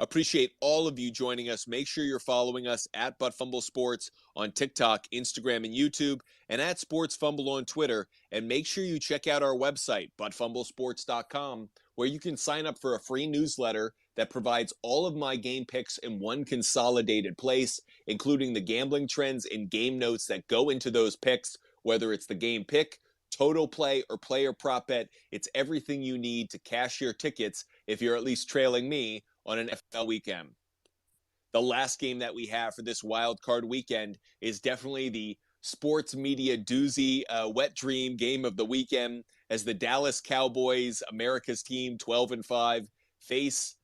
Appreciate all of you joining us. Make sure you're following us at Fumble Sports on TikTok, Instagram, and YouTube, and at Sports Fumble on Twitter. And make sure you check out our website, buttfumblesports.com, where you can sign up for a free newsletter that provides all of my game picks in one consolidated place, including the gambling trends and game notes that go into those picks, whether it's the game pick, total play, or player prop bet. It's everything you need to cash your tickets if you're at least trailing me on an NFL weekend. The last game that we have for this wild card weekend is definitely the sports media doozy wet dream game of the weekend as the Dallas Cowboys, America's team, 12-5, face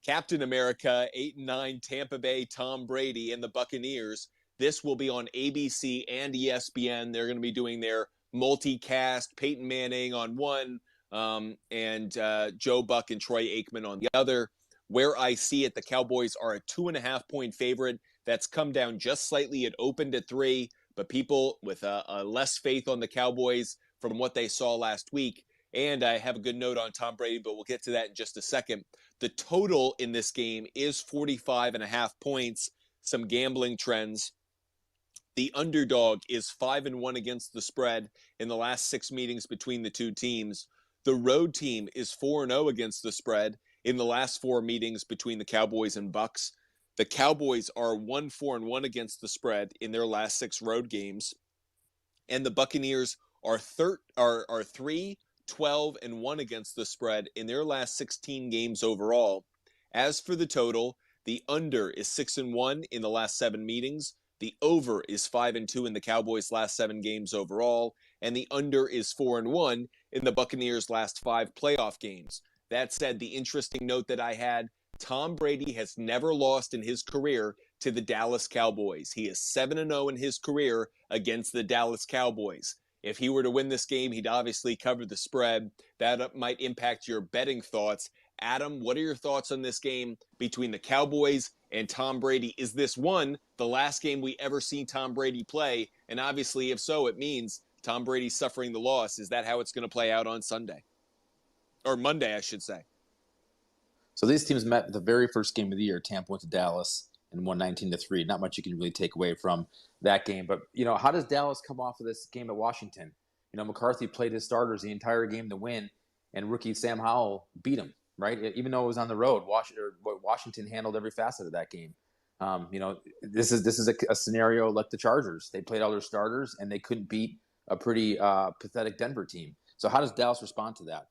Captain America, 8-9, Tampa Bay, Tom Brady, and the Buccaneers. This will be on ABC and ESPN. They're going to be doing their multicast, Peyton Manning on one, and Joe Buck and Troy Aikman on the other. Where I see it, the Cowboys are a 2.5-point favorite. That's come down just slightly. It opened at 3, but people with a less faith on the Cowboys from what they saw last week. And I have a good note on Tom Brady, but we'll get to that in just a second. The total in this game is 45.5 points. Some gambling trends. The underdog is 5-1 against the spread in the last 6 meetings between the two teams. The road team is 4-0 against the spread in the last 4 meetings between the Cowboys and Bucks. The Cowboys are 1-4-1 against the spread in their last 6 road games. And the Buccaneers are 3-12-1 against the spread in their last 16 games overall. As for the total, the under is 6-1 in the last 7 meetings. The over is 5-2 in the Cowboys' last 7 games overall, and the under is 4-1 in the Buccaneers' last 5 playoff games. That said, the interesting note that I had, Tom Brady has never lost in his career to the Dallas Cowboys. He is 7-0 in his career against the Dallas Cowboys. If he were to win this game, he'd obviously cover the spread. That might impact your betting thoughts. Adam, what are your thoughts on this game between the Cowboys and Tom Brady? Is this the last game we ever seen Tom Brady play? And obviously, if so, it means Tom Brady's suffering the loss. Is that how it's going to play out on Sunday? Or Monday, I should say. So these teams met the very first game of the year. Tampa went to Dallas and won 19-3. Not much you can really take away from that game. But, how does Dallas come off of this game at Washington? McCarthy played his starters the entire game to win, and rookie Sam Howell beat him, right? Even though it was on the road, Washington handled every facet of that game. This is a scenario like the Chargers. They played all their starters, and they couldn't beat a pretty pathetic Denver team. So how does Dallas respond to that?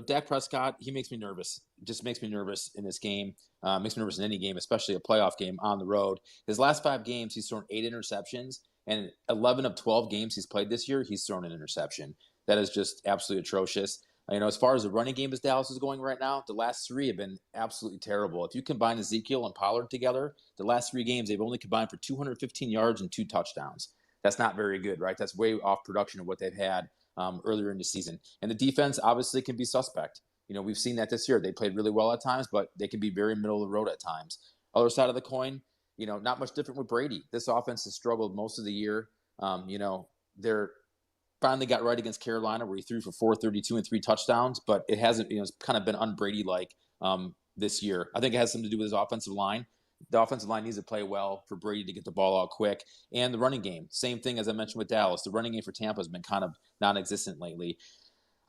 Dak Prescott, he makes me nervous. Just makes me nervous in this game. Makes me nervous in any game, especially a playoff game on the road. His last 5 games, he's thrown 8 interceptions, and 11 of 12 games he's played this year, he's thrown an interception. That is just absolutely atrocious. As far as the running game as Dallas is going right now, the last 3 have been absolutely terrible. If you combine Ezekiel and Pollard together, the last 3 games, they've only combined for 215 yards and 2 touchdowns. That's not very good, right? That's way off production of what they've had earlier in the season. And the defense obviously can be suspect. We've seen that this year. They played really well at times, but they can be very middle of the road at times. Other side of the coin, not much different with Brady. This offense has struggled most of the year. They're finally got right against Carolina where he threw for 432 and 3 touchdowns, but it hasn't, it's kind of been un-Brady-like this year. I think it has something to do with his offensive line. The offensive line needs to play well for Brady to get the ball out quick. And the running game, same thing as I mentioned with Dallas. The running game for Tampa has been kind of non-existent lately.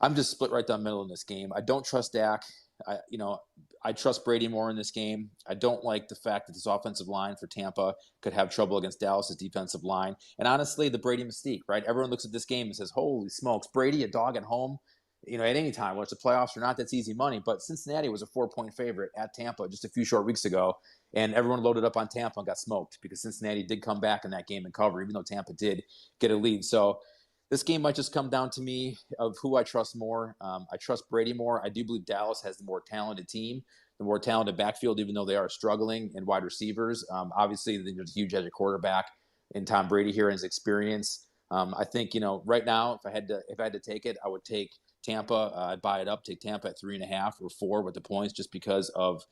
I'm just split right down the middle in this game. I don't trust Dak. I trust Brady more in this game. I don't like the fact that this offensive line for Tampa could have trouble against Dallas's defensive line. And honestly, the Brady mystique, right? Everyone looks at this game and says, holy smokes, Brady, a dog at home. At any time, whether it's the playoffs or not, that's easy money. But Cincinnati was a 4-point favorite at Tampa just a few short weeks ago, and everyone loaded up on Tampa and got smoked because Cincinnati did come back in that game and cover, even though Tampa did get a lead. So this game might just come down to me of who I trust more. I trust Brady more. I do believe Dallas has the more talented team, the more talented backfield, even though they are struggling in wide receivers. Obviously, there's a huge edge of quarterback in Tom Brady here and his experience. I think, right now, if I had to take it, I would take Tampa. I'd buy it up, take Tampa at 3.5 or 4 with the points just because of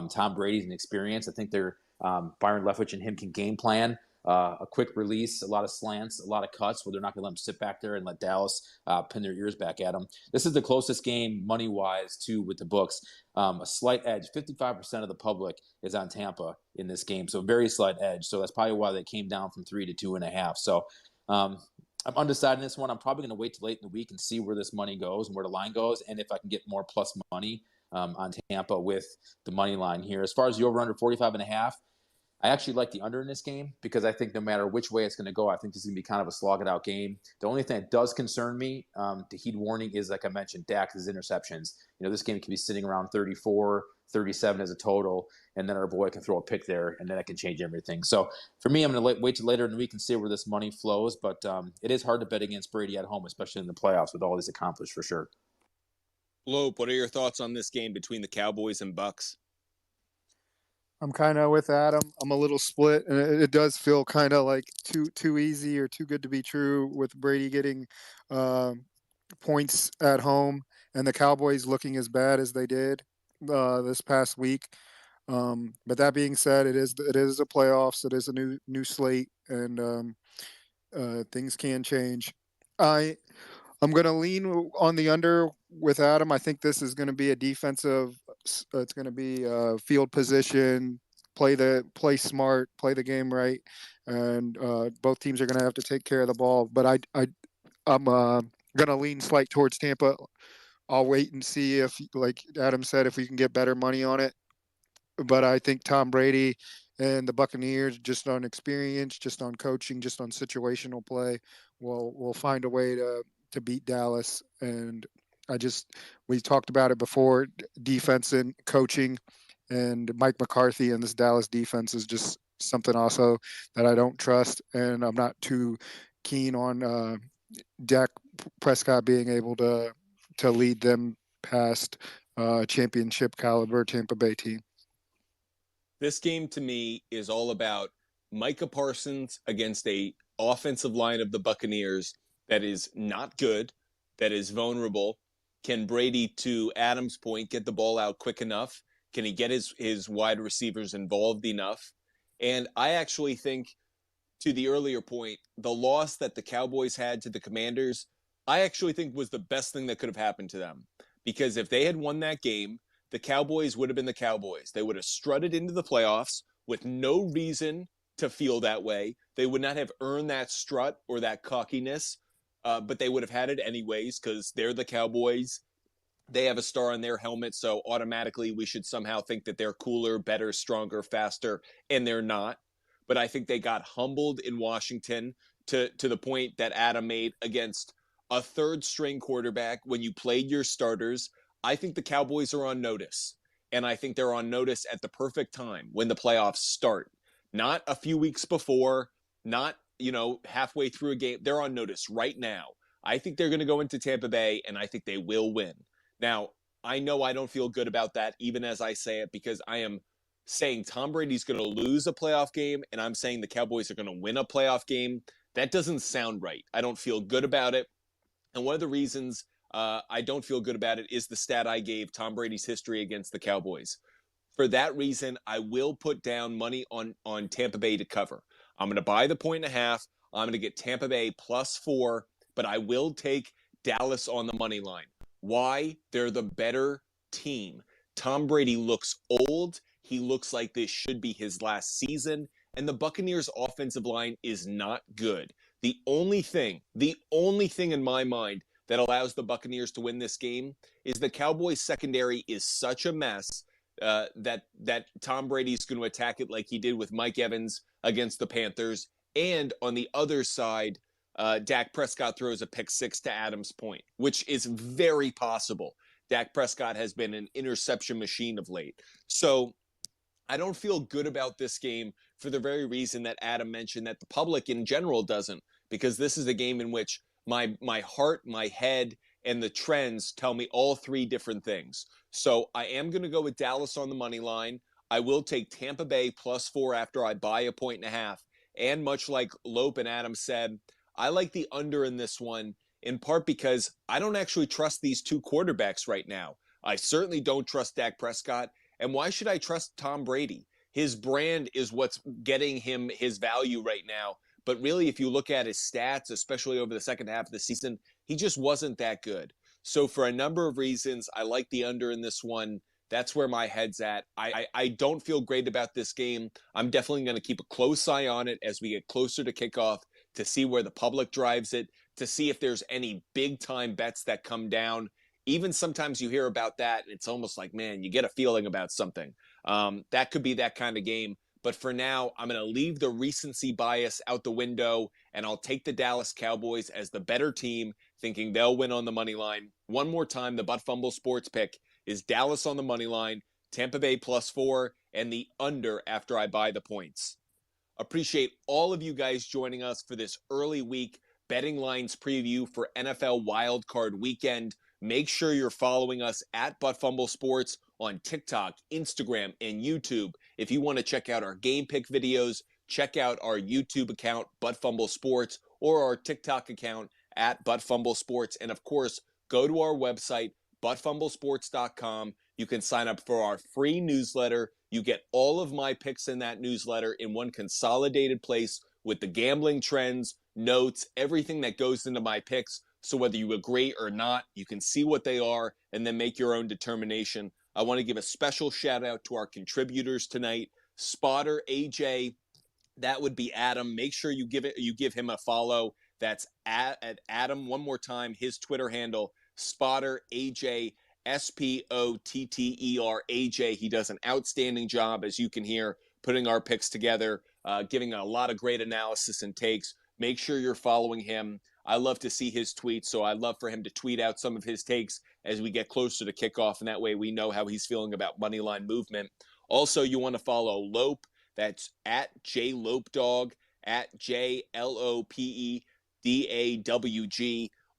Tom Brady's experience. I think they're Byron Leftwich and him can game plan a quick release, a lot of slants, a lot of cuts where they're not going to let them sit back there and let Dallas pin their ears back at them. This is the closest game money-wise to with the books. A slight edge. 55% of the public is on Tampa in this game, so a very slight edge. So that's probably why they came down from 3 to 2.5. So I'm undecided in this one. I'm probably going to wait till late in the week and see where this money goes and where the line goes, and if I can get more plus money on Tampa with the money line here. As far as the over-under 45.5, I actually like the under in this game because I think no matter which way it's going to go, I think this is going to be kind of a slog-it-out game. The only thing that does concern me, the heed warning, is, like I mentioned, Dak's interceptions. This game can be sitting around 34, 37 as a total, and then our boy can throw a pick there, and then that can change everything. So for me, I'm going to wait till later in the week and see where this money flows, but it is hard to bet against Brady at home, especially in the playoffs with all he's accomplished for sure. Lope, what are your thoughts on this game between the Cowboys and Bucks? I'm kind of with Adam. I'm a little split, and it does feel kind of like too easy or too good to be true with Brady getting points at home and the Cowboys looking as bad as they did this past week. But that being said, it is a playoffs. It is a new slate, and things can change. I'm going to lean on the under with Adam. I think this is going to be a defensive. It's going to be field position, play smart, play the game right, and both teams are going to have to take care of the ball. But I'm going to lean slight towards Tampa. I'll wait and see if, like Adam said, if we can get better money on it. But I think Tom Brady and the Buccaneers, just on experience, just on coaching, just on situational play, will find a way to beat Dallas. And we talked about it before, defense and coaching, and Mike McCarthy and this Dallas defense is just something also that I don't trust, and I'm not too keen on Dak Prescott being able to lead them past championship caliber Tampa Bay team. This game to me is all about Micah Parsons against a offensive line of the Buccaneers that is not good, that is vulnerable. Can Brady, to Adam's point, get the ball out quick enough? Can he get his wide receivers involved enough? And I actually think, to the earlier point, the loss that the Cowboys had to the Commanders, I actually think was the best thing that could have happened to them. Because if they had won that game, the Cowboys would have been the Cowboys. They would have strutted into the playoffs with no reason to feel that way. They would not have earned that strut or that cockiness, but they would have had it anyways because they're the Cowboys. They have a star on their helmet, so automatically we should somehow think that they're cooler, better, stronger, faster, and they're not. But I think they got humbled in Washington to the point that Adam made against a third-string quarterback when you played your starters. I think the Cowboys are on notice, and I think they're on notice at the perfect time when the playoffs start. Not a few weeks before, not, halfway through a game. They're on notice right now. I think they're going to go into Tampa Bay, and I think they will win. Now, I know I don't feel good about that, even as I say it, because I am saying Tom Brady's going to lose a playoff game, and I'm saying the Cowboys are going to win a playoff game. That doesn't sound right. I don't feel good about it. And one of the reasons I don't feel good about it is the stat I gave, Tom Brady's history against the Cowboys. For that reason, I will put down money on Tampa Bay to cover. I'm going to buy the 1.5. I'm going to get Tampa Bay +4, but I will take Dallas on the money line. Why? They're the better team. Tom Brady looks old. He looks like this should be his last season, and the Buccaneers' offensive line is not good. The only thing in my mind that allows the Buccaneers to win this game is the Cowboys' secondary is such a mess that Tom Brady's going to attack it like he did with Mike Evans against the Panthers. And on the other side, Dak Prescott throws a pick six to Adam's point, which is very possible. Dak Prescott has been an interception machine of late. So I don't feel good about this game for the very reason that Adam mentioned, that the public in general doesn't, because this is a game in which my heart, my head, and the trends tell me all three different things. So I am going to go with Dallas on the money line. I will take Tampa Bay +4 after I buy a 1.5. And much like Lope and Adam said, I like the under in this one, in part because I don't actually trust these two quarterbacks right now. I certainly don't trust Dak Prescott. And why should I trust Tom Brady? His brand is what's getting him his value right now. But really, if you look at his stats, especially over the second half of the season, he just wasn't that good. So for a number of reasons, I like the under in this one. That's where my head's at. I don't feel great about this game. I'm definitely going to keep a close eye on it as we get closer to kickoff to see where the public drives it, to see if there's any big time bets that come down. Even sometimes you hear about that, and it's almost like, man, you get a feeling about something. That could be that kind of game. But for now, I'm going to leave the recency bias out the window, and I'll take the Dallas Cowboys as the better team, thinking they'll win on the money line. One more time, the Butt Fumble Sports pick is Dallas on the money line, Tampa Bay +4, and the under after I buy the points. Appreciate all of you guys joining us for this early week betting lines preview for NFL Wildcard Weekend. Make sure you're following us at Butt Fumble Sports on TikTok, Instagram, and YouTube. If you want to check out our game pick videos, check out our YouTube account, Butt Fumble Sports, or our TikTok account at Butt Fumble Sports. And of course, go to our website, buttfumblesports.com. You can sign up for our free newsletter. You get all of my picks in that newsletter in one consolidated place with the gambling trends, notes, everything that goes into my picks. So whether you agree or not, you can see what they are and then make your own determination. I want to give a special shout out to our contributors tonight. Spotter AJ, that would be Adam. Make sure you give him a follow. That's at Adam. One more time, his Twitter handle, Spotter AJ, SPOTTER AJ. He does an outstanding job, as you can hear, putting our picks together, giving a lot of great analysis and takes. Make sure you're following him. I love to see his tweets, so I'd love for him to tweet out some of his takes as we get closer to kickoff, and that way we know how he's feeling about moneyline movement. Also, you want to follow Lope. That's at JLopedawg, at JLOPEDAWG.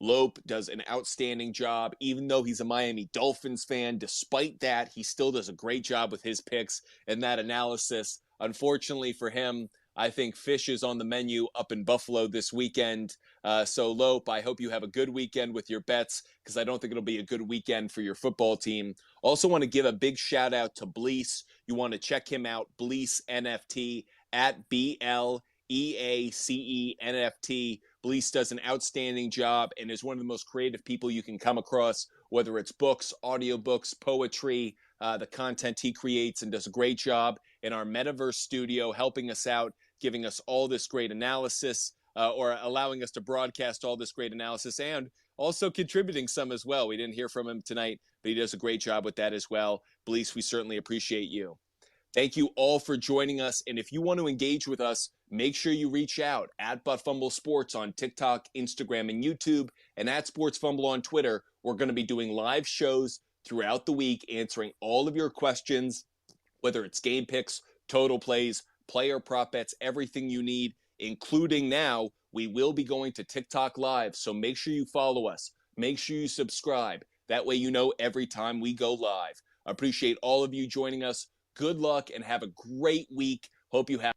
Lope does an outstanding job. Even though he's a Miami Dolphins fan, despite that, he still does a great job with his picks and that analysis. Unfortunately for him, I think fish is on the menu up in Buffalo this weekend. So Lope, I hope you have a good weekend with your bets, because I don't think it'll be a good weekend for your football team. Also want to give a big shout out to Bleece. You want to check him out, Bleece NFT, at BLEACE NFT. Bleece does an outstanding job and is one of the most creative people you can come across, whether it's books, audiobooks, poetry, the content he creates, and does a great job in our metaverse studio, helping us out, giving us all this great analysis, or allowing us to broadcast all this great analysis, and also contributing some as well. We didn't hear from him tonight, but he does a great job with that as well. Bleece, we certainly appreciate you. Thank you all for joining us. And if you want to engage with us, make sure you reach out at Butt Fumble Sports on TikTok, Instagram, and YouTube, and at Sports Fumble on Twitter. We're going to be doing live shows throughout the week, answering all of your questions, whether it's game picks, total plays, player prop bets, everything you need, including now, we will be going to TikTok Live. So make sure you follow us. Make sure you subscribe. That way you know every time we go live. I appreciate all of you joining us. Good luck and have a great week. Hope you have